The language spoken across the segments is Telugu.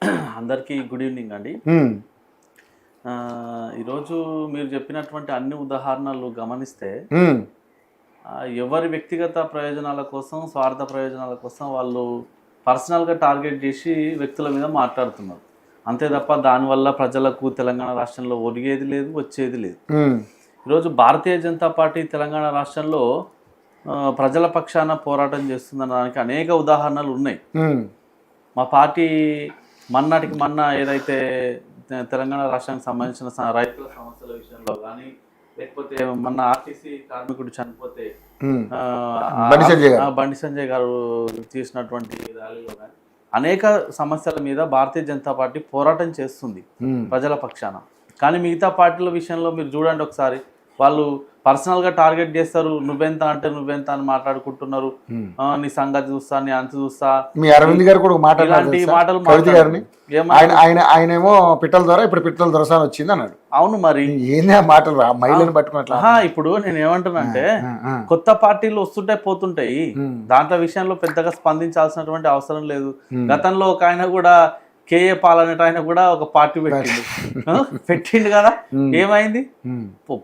అందరికీ గుడ్ ఈవినింగ్ అండి. ఈరోజు మీరు చెప్పినటువంటి అన్ని ఉదాహరణలు గమనిస్తే ఎవరి వ్యక్తిగత ప్రయోజనాల కోసం, స్వార్థ ప్రయోజనాల కోసం వాళ్ళు పర్సనల్గా టార్గెట్ చేసి వ్యక్తుల మీద మాట్లాడుతున్నారు. అంతే తప్ప దానివల్ల ప్రజలకు తెలంగాణ రాష్ట్రంలో ఒరిగేది లేదు, వచ్చేది లేదు. ఈరోజు భారతీయ జనతా పార్టీ తెలంగాణ రాష్ట్రంలో ప్రజల పక్షాన పోరాటం చేస్తుందనడానికి అనేక ఉదాహరణలు ఉన్నాయి. మా పార్టీ మన్నాటికి మొన్న ఏదైతే తెలంగాణ రాష్ట్రానికి సంబంధించిన రైతుల సమస్యల విషయంలో కానీ, లేకపోతే మొన్న ఆర్టీసీ కార్మికుడు చనిపోతే బండి సంజయ్ గారు చేసినటువంటి ర్యాలీలో కానీ అనేక సమస్యల మీద భారతీయ జనతా పార్టీ పోరాటం చేస్తుంది ప్రజల పక్షాన. కానీ మిగతా పార్టీల విషయంలో మీరు చూడండి ఒకసారి, వాళ్ళు పర్సనల్గా టార్గెట్ చేస్తారు. నువ్వెంత అంటే నువ్వెంత అని మాట్లాడుకుంటున్నారు. నీ సంగతి చూస్తా, నీ అంత చూస్తా. మీ అరవింద్ గారు కూడా ఇలాంటి మాటలు ఆయనేమో పిట్టల ద్వారా ఇప్పుడు పిట్టల దొరసాని వచ్చింది అన్నాడు. అవును, మరి ఏంది ఆ మాటలు మహిళను పట్టుకున్నట్లా? ఇప్పుడు నేను ఏమంటున్నానంటే కొత్త పార్టీలు వస్తుంటాయి పోతుంటాయి, దాంట్లో విషయంలో పెద్దగా స్పందించాల్సినటువంటి అవసరం లేదు. గతంలో ఒక ఆయన కూడా కేఏ పాల్ అనేట ఆయన కూడా ఒక పార్టీ పెట్టిండు కదా, ఏమైంది?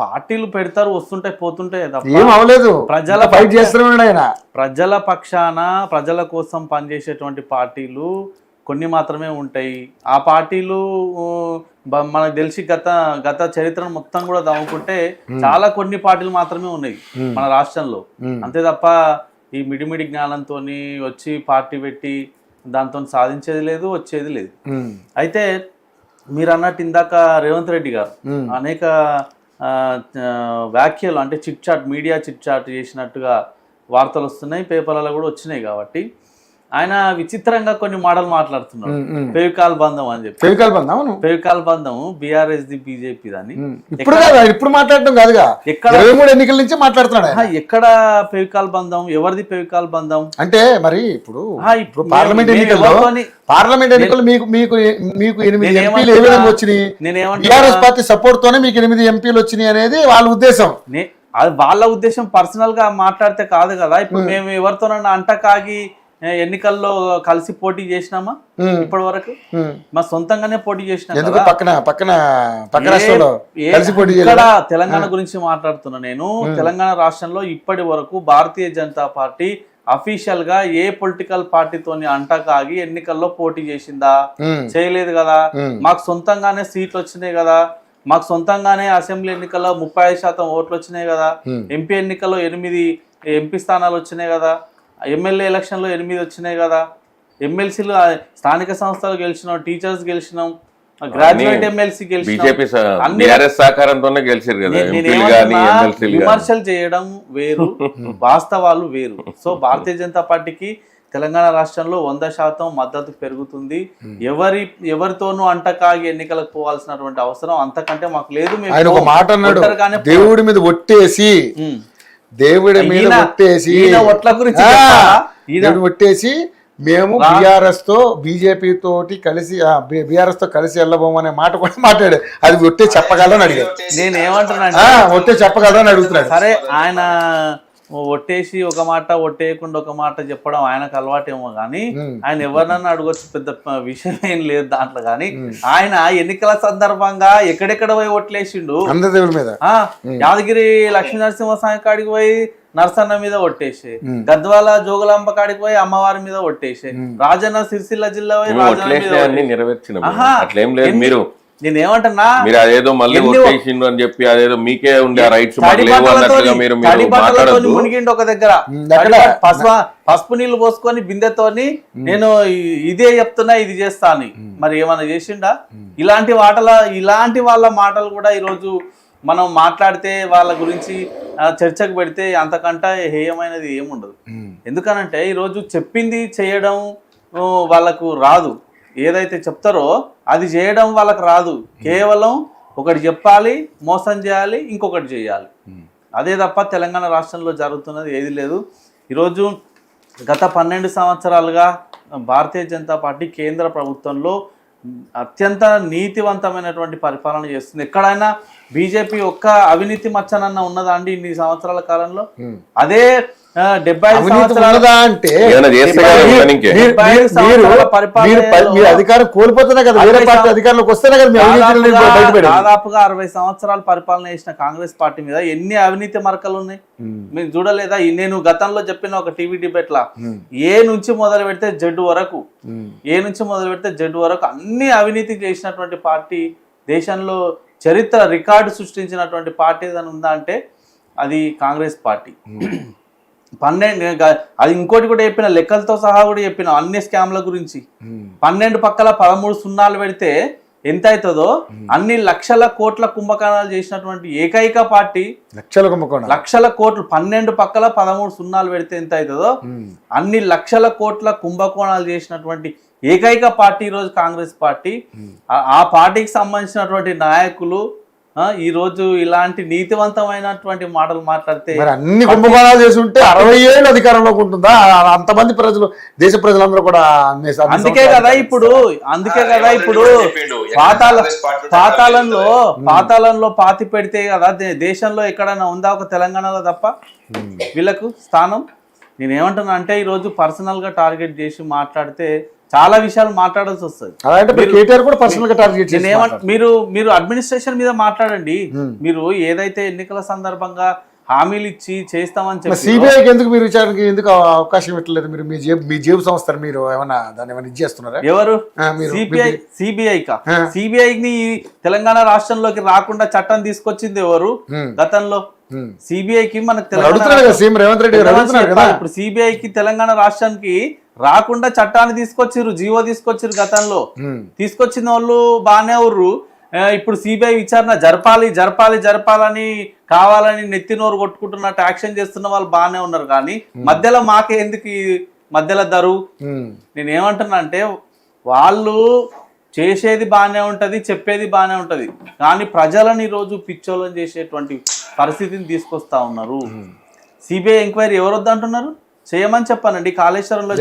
పార్టీలు పెడతారు, వస్తుంటాయి పోతుంటాయి, ప్రజల పక్షాన ప్రజల కోసం పనిచేసేటువంటి పార్టీలు కొన్ని మాత్రమే ఉంటాయి. ఆ పార్టీలు మనకు తెలిసి గత చరిత్రను మొత్తం కూడా దాముకుంటే చాలా కొన్ని పార్టీలు మాత్రమే ఉన్నాయి మన రాష్ట్రంలో. అంతే తప్ప ఈ మిడిమిడి జ్ఞానంతో వచ్చి పార్టీ పెట్టి దాంతో సాధించేది లేదు, వచ్చేది లేదు. అయితే మీరు అన్నట్టు ఇందాక రేవంత్ రెడ్డి గారు అనేక వ్యాఖ్యలు అంటే chit chat, media chit chat చేసినట్టుగా వార్తలు వస్తున్నాయి, పేపర్లలో కూడా వచ్చినాయి. కాబట్టి ఆయన విచిత్రంగా కొన్ని మాటలు మాట్లాడుతున్నారు. ఫెవికాల్ బంధం అని చెప్పి, ఫెవికాల్ బంధం బీఆర్ఎస్ ది బీజేపీ దాన్ని ఇప్పుడు మాట్లాడటం కాదుగా, ఎన్నికల నుంచి మాట్లాడుతున్నాడు. ఎక్కడ ఫెవికాల్ బంధం, ఎవరిది ఫెవికాల్ బంధం అంటే మరి ఇప్పుడు పార్లమెంట్ ఎన్నికలు మీకు 8 ఎంపీలు ఏ విధంగా వచ్చినాయి? టీఆర్ఎస్ పార్టీ సపోర్ట్ తోనే మీకు 8 ఎంపీలు వచ్చినాయి అనేది వాళ్ళ ఉద్దేశం. అది వాళ్ళ ఉద్దేశం, పర్సనల్ గా మాట్లాడితే కాదు కదా. ఇప్పుడు మేము ఎవరితోనన్నా అంటకాగి ఎన్నికల్లో కలిసి పోటీ చేసినామా? ఇప్పటి వరకు మా సొంతంగానే పోటీ చేసినా. ఇక్కడ తెలంగాణ గురించి మాట్లాడుతున్నా నేను. తెలంగాణ రాష్ట్రంలో ఇప్పటి వరకు భారతీయ జనతా పార్టీ అఫీషియల్ గా ఏ పొలిటికల్ పార్టీతోని అంటకాగి ఎన్నికల్లో పోటీ చేసిందా? చేయలేదు కదా. మాకు సొంతంగానే సీట్లు వచ్చినాయి కదా, మాకు సొంతంగానే అసెంబ్లీ ఎన్నికల్లో 35% ఓట్లు వచ్చినాయి కదా, ఎంపీ ఎన్నికల్లో 8 ఎంపీ స్థానాలు వచ్చినాయి కదా, ఎమ్మెల్యే ఎలక్షన్లో 8 వచ్చినాయి కదా, ఎమ్మెల్సీలు స్థానిక సంస్థలు గెలిచినాం, టీచర్స్ గెలిచినాం, గ్రాడ్యుయేట్ ఎమ్మెల్సీ గెలిచినాం. విమర్శలు చేయడం వేరు, వాస్తవాలు వేరు. సో భారతీయ జనతా పార్టీకి తెలంగాణ రాష్ట్రంలో 100% మద్దతు పెరుగుతుంది. ఎవరితోనూ అంటకాగి ఎన్నికలకు పోవాల్సినటువంటి అవసరం అంతకంటే మాకు లేదు. దేవుడి మీద ఒట్టేసి ఒట్టేసి మేము బీఆర్ఎస్ తో బీజేపీ తోటి కలిసి బీఆర్ఎస్ తో కలిసి వెళ్ళబోమనే మాట కూడా మాట్లాడు. అది ఒట్టే చెప్పగలని అడిగాడు. నేను ఏమంటున్నా, ఒట్టే చెప్పగలని అడుగుతున్నాడు. సరే, ఆయన ఒట్టేసి ఒక మాట, ఒట్టేయకుండా ఒక మాట చెప్పడం ఆయనకు అలవాటేమో కానీ ఆయన ఎవరినన్నా అడగొచ్చు, పెద్ద విషయం ఏం లేదు దాంట్లో. కానీ ఆయన ఎన్నికల సందర్భంగా ఎక్కడెక్కడ పోయి ఒట్లేసిండు. యాదగిరి లక్ష్మీ నరసింహస్వామి కాడికి పోయి నరసన్న మీద ఒట్టేసి, గద్వాల జోగులాంబ కాడికి పోయి అమ్మవారి మీద ఒట్టేసి, రాజన్న సిరిసిల్ల జిల్లా పోయి నేనేమంటున్నా, మునిగిండి ఒక దగ్గర పసుపు నీళ్లు పోసుకొని బిందెతోని నేను ఇదే చెప్తున్నా, ఇది చేస్తా అని. మరి ఏమన్నా చేసిండా? ఇలాంటి వాళ్ళ మాటలు కూడా ఈరోజు మనం మాట్లాడితే, వాళ్ళ గురించి చర్చకు పెడితే అంతకంటే హేయమైనది ఏముండదు. ఎందుకనంటే ఈరోజు చెప్పింది చేయడం వాళ్ళకు రాదు. ఏదైతే చెప్తారో అది చేయడం వాళ్ళకి రాదు. కేవలం ఒకటి చెప్పాలి, మోసం చేయాలి, ఇంకొకటి చేయాలి. అదే తప్ప తెలంగాణ రాష్ట్రంలో జరుగుతున్నది ఏది లేదు. ఈరోజు గత 12 సంవత్సరాలుగా భారతీయ జనతా పార్టీ కేంద్ర ప్రభుత్వంలో అత్యంత నీతివంతమైనటువంటి పరిపాలన చేస్తుంది. ఎక్కడైనా బీజేపీ ఒక్క అవినీతి మచ్చనన్న ఉన్నదా అండి ఇన్ని సంవత్సరాల కాలంలో? అదే 75 అవినీతి సంవత్సరాలు ఉన్నదా అంటే ఏమైనా చేస్తే కదా ఇంకే. మీరు అధికారం కోల్పోతున్నా కదా, వేరే పార్టీ అధికారంలోకి వస్తేనే కదా మీ అవినీతి బయటపడేది. దాదాపుగా 60 సంవత్సరాలు పరిపాలన చేసిన కాంగ్రెస్ పార్టీ మీద ఎన్ని అవినీతి మరకలు ఉన్నాయి మీరు చూడలేదా? నేను గతంలో చెప్పిన ఒక టీవీ డిబేట్ లా ఏ నుంచి మొదలు పెడితే జడ్డు వరకు అన్ని అవినీతి చేసినటువంటి పార్టీ, దేశంలో చరిత్ర రికార్డు సృష్టించినటువంటి పార్టీ ఏదైనా ఉందా అంటే అది కాంగ్రెస్ పార్టీ. 12 అది ఇంకోటి కూడా చెప్పిన, లెక్కలతో సహా కూడా చెప్పిన అన్ని స్కామ్ల గురించి. 12 పక్కల 13 సున్నాలు పెడితే ఎంత అవుతుందో అన్ని లక్షల కోట్ల కుంభకోణాలు చేసినటువంటి ఏకైక పార్టీ. లక్షల కోట్లు 12 పక్కల 13 సున్నాలు పెడితే ఎంత అవుతుందో అన్ని లక్షల కోట్ల కుంభకోణాలు చేసినటువంటి ఏకైక పార్టీ ఈరోజు కాంగ్రెస్ పార్టీ. ఆ పార్టీకి సంబంధించినటువంటి నాయకులు ఈ రోజు ఇలాంటి నీతివంతమైనటువంటి మాటలు మాట్లాడితే, అన్ని కుంభకోణాలు చేసి ఉంటే 60 ఏళ్ళు అధికారంలోకి ఉంటుందా? అంతమంది ప్రజలు, దేశ ప్రజలందరూ కూడా అందుకే కదా ఇప్పుడు పాతాళంలో పాతి పెడితే కదా దేశంలో ఎక్కడైనా ఉందా ఒక తెలంగాణలో తప్ప వీళ్ళకు స్థానం. నేనేమంటున్నా అంటే ఈరోజు పర్సనల్ గా టార్గెట్ చేసి మాట్లాడితే చాలా విషయాలు మాట్లాడాల్సి వస్తుంది. మీరు అడ్మినిస్ట్రేషన్ మీద మాట్లాడండి. మీరు ఏదైతే ఎన్నికల సందర్భంగా హామీలు ఇచ్చి చేస్తామని చెప్పి సిబిఐకి ఎందుకు మీరు విచారణకి ఎందుకు అవకాశం ఇవ్వట్లేదు? మీరు మీ జేబు సంస్థలు మీరు ఏమన్నా దాన్ని ఏమైనా ఇచ్చేస్తున్నారా? ఎవరు? సిబిఐని తెలంగాణ రాష్ట్రంలోకి రాకుండా చట్టం తీసుకొచ్చింది ఎవరు గతంలో? సిబిఐకి మనకు ఇప్పుడు సిబిఐకి తెలంగాణ రాష్ట్రానికి రాకుండా చట్టాన్ని తీసుకొచ్చిర్రు, జీవో తీసుకొచ్చిర్రు. గతంలో తీసుకొచ్చిన వాళ్ళు బాగానే ఉర్రు. ఇప్పుడు సిబిఐ విచారణ జరపాలని కావాలని నెత్తినోరు కొట్టుకుంటున్నట్టు యాక్షన్ చేస్తున్న వాళ్ళు బాగానే ఉన్నారు. కానీ మధ్యలో మాకే ఎందుకు మధ్యలో దరువు? నేనేమంటున్నా అంటే వాళ్ళు చేసేది బాగానే ఉంటది, చెప్పేది బాగానే ఉంటది, కానీ ప్రజలను ఈరోజు పిచ్చోళ్ళని చేసేటువంటి పరిస్థితిని తీసుకొస్తా ఉన్నారు. సిబిఐ ఎంక్వైరీ ఎవరు వద్దంటున్నారు? చేయమని చెప్పానండి. కాళేశ్వరంలో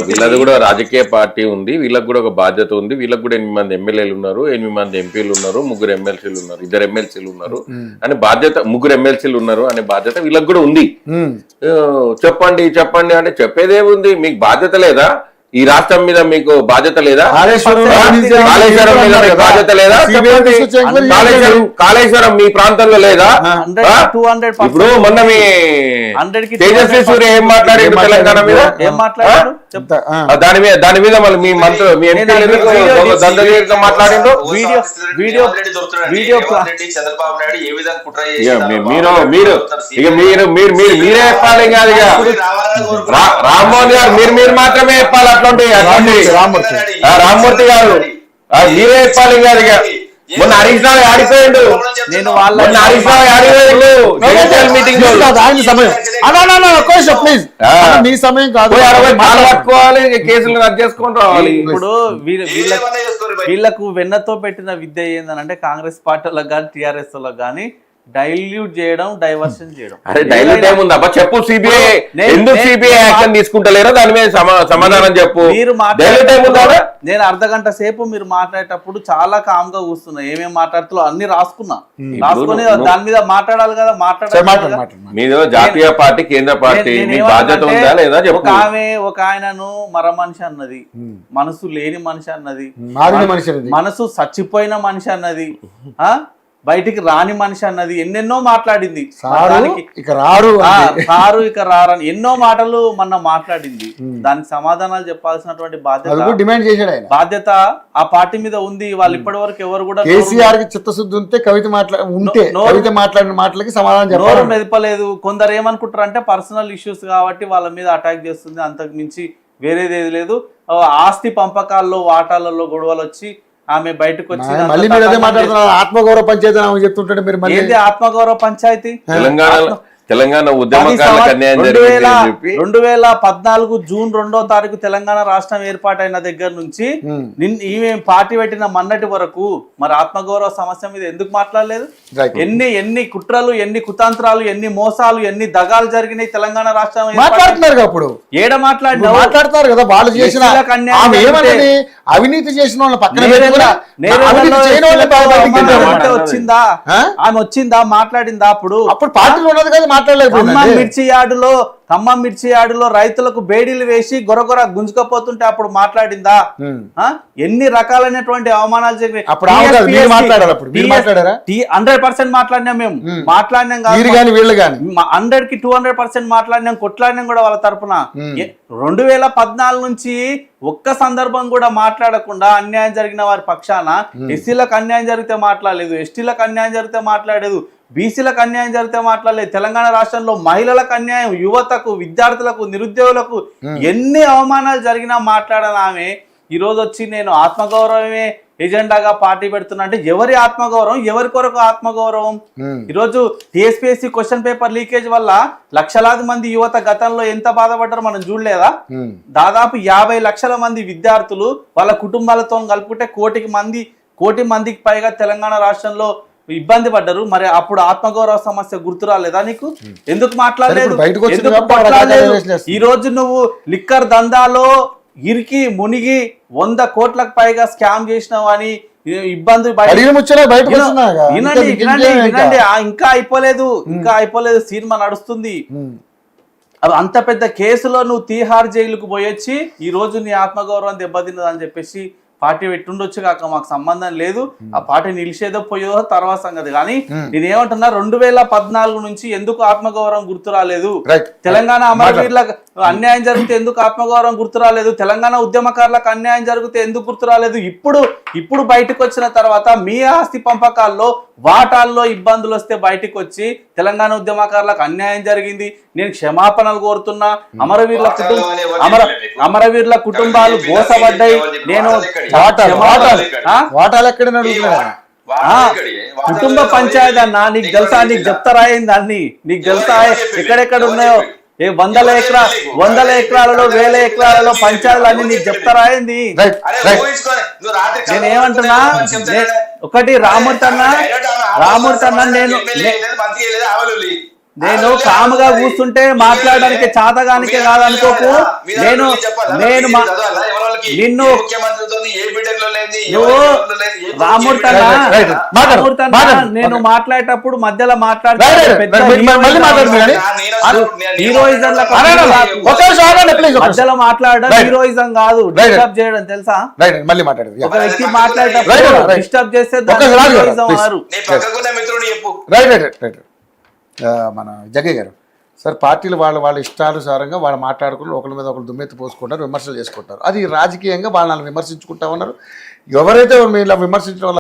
వీళ్ళది కూడా రాజకీయ పార్టీ ఉంది, వీళ్ళకి కూడా ఒక బాధ్యత ఉంది. వీళ్ళకి కూడా 8 మంది ఎమ్మెల్యేలు ఉన్నారు, 8 మంది ఎంపీలు ఉన్నారు, 3 ఎమ్మెల్సీలు ఉన్నారు, 2 ఎమ్మెల్సీలు ఉన్నారు అనే బాధ్యత, 3 ఎమ్మెల్సీలు ఉన్నారు అనే బాధ్యత వీళ్ళకి కూడా ఉంది. చెప్పండి అంటే చెప్పేదేముంది? మీకు బాధ్యత లేదా? ఈ రాష్ట్రం మీద మీకు బాధ్యత లేదా? కాళేశ్వరం మీద మీకు బాధ్యత లేదా? కాళేశ్వరం మీ ప్రాంతంలో లేదా? ఇప్పుడు మొన్న మీ తేజస్వి సూర్య ఏం మాట్లాడారు తెలంగాణ మీద? దాని మీద మళ్ళీ మీ మంత్రులు, మీ ఎంపీలు మాట్లాడిండ్రు. మీరే చెప్పాలి కాదు. రామ్మోహన్ గారు మీరు మాత్రమే చెప్పాలి. రామ్మూర్తి గారు మీరే చెప్పాలి కాదు. మొన్న హరీష్ రావు ఆడిపోయిండు, నేను మీటింగ్ మీ సమయం కాదు, పట్టుకోవాలి, కేసులు రద్దు చేసుకొని రావాలి. ఇప్పుడు వీళ్ళకు వెన్నతో పెట్టిన విద్య ఏందనంటే కాంగ్రెస్ పార్టీలకు కానీ టిఆర్ఎస్ లకు కానీ డైల్యూట్ చేయడం, డైవర్షన్ చేయడం. అరే డైల్యూట్ ఏముంది అబ్బా? చెప్పు. సిబిఐ ఎందుకు సిబిఐ యాక్షన్ తీసుకుంటలేరో దాని మీద సమాధానం చెప్పు. మీరు నేను అర్ధగంట సేపు మీరు మాట్లాడేటప్పుడు చాలా కామ్ గా కూర్చున్నా, ఏమేమి మాట్లాడుతున్నా అన్ని రాసుకుని దాని మీద మాట్లాడాలి కదా. మీరు జాతీయ పార్టీ, కేంద్ర పార్టీ, బాధ్యత ఉందా లేదా? ఒక ఆయనను మర మనిషి అన్నది, మనసు లేని మనిషి అన్నది, మనసు చచ్చిపోయిన మనిషి అన్నది, బయటికి రాని మనిషి అన్నది, ఎన్నెన్నో మాట్లాడింది. ఇక రారని ఎన్నో మాటలు మొన్న మాట్లాడింది. దానికి సమాధానాలు చెప్పాల్సినటువంటి బాధ్యత ఆ పార్టీ మీద ఉంది. వాళ్ళు ఇప్పటి వరకు ఎవరు కూడా కేసీఆర్ కి చిత్తశుద్ధి ఉంటే కవిత మాట్లాడిన మాటలకి సమాధానం నోరు మెదపలేదు. కొందరు ఏమనుకుంటారు అంటే పర్సనల్ ఇష్యూస్ కాబట్టి వాళ్ళ మీద అటాక్ చేస్తుంది, అంతకు మించి వేరేది ఏది లేదు. ఆస్తి పంపకాల్లో వాటాలలో గొడవలు వచ్చి ఆమె బయటకు వచ్చి ఆత్మగౌరవ పంచాయతీ చెప్తుంటే మీరు ఆత్మగౌరవ పంచాయతీ తెలంగాణ ఉద్యమకారులకు అన్యాయం జరిగింది. 2014 జూన్ 2వ తారీఖు తెలంగాణ రాష్ట్రం ఏర్పాటైన దగ్గర నుంచి ఈమె పార్టీ పెట్టిన మన్నటి వరకు మరి ఆత్మగౌరవ సమస్య మీద ఎందుకు మాట్లాడలేదు? ఎన్ని కుట్రలు, ఎన్ని కుతంత్రాలు, ఎన్ని మోసాలు, ఎన్ని దగాలు జరిగినాయి తెలంగాణ రాష్ట్రం. మాట్లాడుతున్నారు అప్పుడు ఏడ మాట్లాడతారు కదా వాళ్ళు చేసిన అవినీతి చేసిన వాళ్ళ పక్కన వచ్చిందా ఆమె వచ్చిందా మాట్లాడిందా అప్పుడు పార్టీలో ఉన్నది కదా మాట్లాడలేదు. ఖమ్మం మిర్చి యార్డులో రైతులకు బేడీలు వేసి గొరగొర గుంజుకపోతుంటే అప్పుడు మాట్లాడిందా? ఎన్ని రకాలైనటువంటి అవమానాలు జరిగినాయి. 100% మాట్లాడినాం మేము, మాట్లాడినాం కాదు 100కి 200% మాట్లాడినాం, కొట్లాడినాం కూడా వాళ్ళ తరపున. 2014 నుంచి ఒక్క సందర్భం కూడా మాట్లాడకుండా అన్యాయం జరిగిన వారి పక్షాన ఎస్సీలకు అన్యాయం జరిగితే మాట్లాడలేదు, ఎస్టీలకు అన్యాయం జరిగితే మాట్లాడలేదు, బీసీలకు అన్యాయం జరిగితే మాట్లాడలేదు. తెలంగాణ రాష్ట్రంలో మహిళలకు అన్యాయం, యువతకు, విద్యార్థులకు, నిరుద్యోగులకు ఎన్ని అవమానాలు జరిగినా మాట్లాడని ఆమె ఈరోజు వచ్చి నేను ఆత్మగౌరవమే ఎజెండాగా పార్టీ పెడుతున్నా అంటే ఎవరి ఆత్మగౌరవం, ఎవరి కొరకు ఆత్మగౌరవం? ఈరోజు టీఎస్పీఎస్సీ క్వశ్చన్ పేపర్ లీకేజ్ వల్ల లక్షలాది మంది యువత గతంలో ఎంత బాధపడ్డారో మనం చూడలేదా? దాదాపు 50 లక్షల మంది విద్యార్థులు వాళ్ళ కుటుంబాలతో కలుపుకుంటే కోటి మందికి పైగా తెలంగాణ రాష్ట్రంలో ఇబ్బంది పడ్డారు. మరి అప్పుడు ఆత్మగౌరవ సమస్య గుర్తు రాలేదా నీకు? ఎందుకు మాట్లాడలేదు? ఈ రోజు నువ్వు లిక్కర్ దందాలో ఇరికి మునిగి 100 కోట్లకు పైగా స్కామ్ చేసినావు అని ఇబ్బంది వినండి, ఇంకా అయిపోలేదు, సినిమా నడుస్తుంది. అది అంత పెద్ద కేసులో నువ్వు తీహార్ జైలుకు పోయొచ్చి ఈ రోజు నీ ఆత్మగౌరవం దెబ్బతిన్నదని చెప్పేసి పార్టీ పెట్టుండొచ్చు కాక మాకు సంబంధం లేదు, ఆ పార్టీ నిలిచేదో పోయేదో తర్వాత సంగతి. కానీ నేనేమంటున్నా 2014 నుంచి ఎందుకు ఆత్మగౌరవం గుర్తు రాలేదు? తెలంగాణ అమరవీరులకు అన్యాయం జరిగితే ఎందుకు ఆత్మగౌరవం గుర్తు రాలేదు? తెలంగాణ ఉద్యమకారులకు అన్యాయం జరిగితే ఎందుకు గుర్తు రాలేదు? ఇప్పుడు బయటకు వచ్చిన తర్వాత మీ ఆస్తి పంపకాల్లో వాటాల్లో ఇబ్బందులు వస్తే బయటకు వచ్చి తెలంగాణ ఉద్యమకారులకు అన్యాయం జరిగింది, నేను క్షమాపణలు కోరుతున్నా, అమరవీరుల కుటుంబాలు మోసపడ్డాయి, నేను కుటుంబ పంచాయతీ అన్నా నీకు తెలుసా? నీకు చెప్తారా ఏంది అన్ని? నీకు తెలుసా ఎక్కడెక్కడ ఉన్నాయో? 100 ఎకరాలలో 1000 ఎకరాలలో పంచాయతీలు అన్ని నీకు చెప్తారా ఏంది? నేనేమంటున్నా, ఒకటి రామూర్తి అన్న నేను కాముగా కూర్చుంటే మాట్లాడడానికి చాతగానికే కాదనుకోకు. నిన్ను నేను మాట్లాడేటప్పుడు మధ్యలో మధ్యలో మాట్లాడడం హీరోయిజం కాదు, డిస్టర్బ్ చేయడం తెలుసా? ఒక వ్యక్తి మాట్లాడేటప్పుడు డిస్టర్బ్ చేస్తే మన జగ్గయ్య గారు సార్, పార్టీలు వాళ్ళ ఇష్టానుసారంగా వాళ్ళు మాట్లాడుకుని ఒకరి మీద ఒకరు దుమ్మెత్తి పోసుకుంటారు, విమర్శలు చేసుకుంటారు. అది రాజకీయంగా వాళ్ళని విమర్శించుకుంటా ఉన్నారు. ఎవరైతే ఇలా విమర్శించడం